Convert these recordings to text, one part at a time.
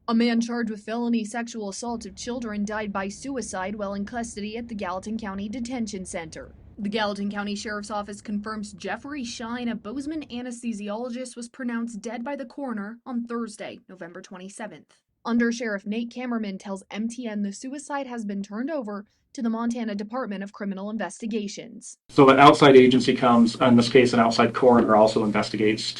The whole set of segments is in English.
A man charged with felony sexual assault of children died by suicide while in custody at the Gallatin County Detention Center. The Gallatin County Sheriff's Office confirms Jeffrey Shine, a Bozeman anesthesiologist, was pronounced dead by the coroner on Thursday, November 27th. Under Sheriff Nate Kammerman tells MTN the suicide has been turned over to the Montana Department of Criminal Investigations. So an outside agency comes, in this case, an outside coroner also investigates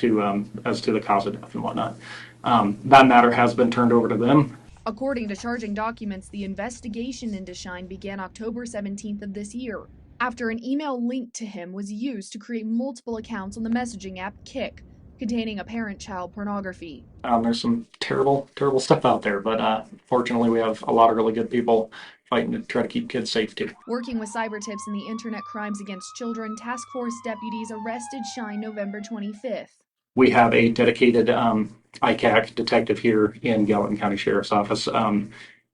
as to the cause of death and whatnot. That matter has been turned over to them. According to charging documents, the investigation into Shine began October 17th of this year, after an email linked to him was used to create multiple accounts on the messaging app Kik, containing apparent child pornography. There's some terrible, terrible stuff out there, but fortunately, we have a lot of really good people fighting to try to keep kids safe too. Working with cyber tips and the Internet Crimes Against Children, task force deputies arrested Shine November 25th. We have a dedicated ICAC detective here in Gallatin County Sheriff's Office,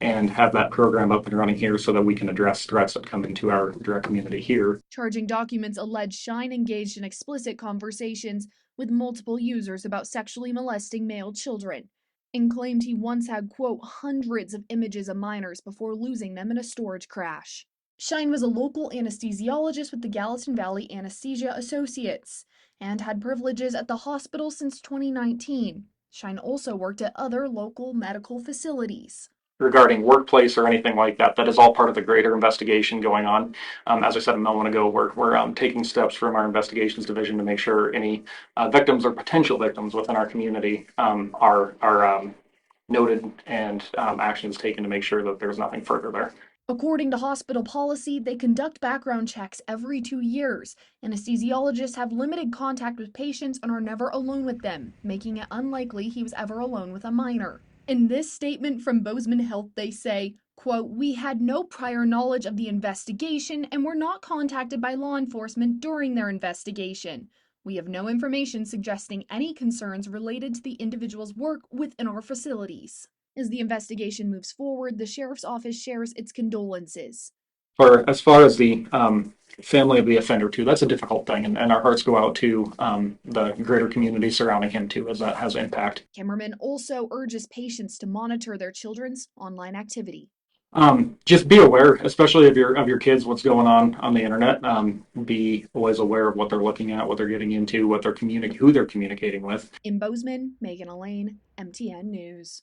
and have that program up and running here so that we can address threats that come into our direct community here. Charging documents allege Shine engaged in explicit conversations with multiple users about sexually molesting male children, and claimed he once had, quote, hundreds of images of minors before losing them in a storage crash. Shine was a local anesthesiologist with the Gallatin Valley Anesthesia Associates and had privileges at the hospital since 2019. Shine also worked at other local medical facilities. Regarding workplace or anything like that, that is all part of the greater investigation going on. As I said a moment ago, we're taking steps from our investigations division to make sure any victims or potential victims within our community are noted and actions taken to make sure that there's nothing further there. According to hospital policy, they conduct background checks every 2 years. Anesthesiologists have limited contact with patients and are never alone with them, making it unlikely he was ever alone with a minor. In this statement from Bozeman Health, they say, quote, "We had no prior knowledge of the investigation and were not contacted by law enforcement during their investigation. We have no information suggesting any concerns related to the individual's work within our facilities." As the investigation moves forward, the sheriff's office shares its condolences. As far as the family of the offender too, that's a difficult thing, and our hearts go out to the greater community surrounding him too, as that has impact. Kammerman also urges patients to monitor their children's online activity. Just be aware, especially of your kids, what's going on the internet. Be always aware of what they're looking at, what they're getting into, who they're communicating with. In Bozeman, Megan Elaine, MTN News.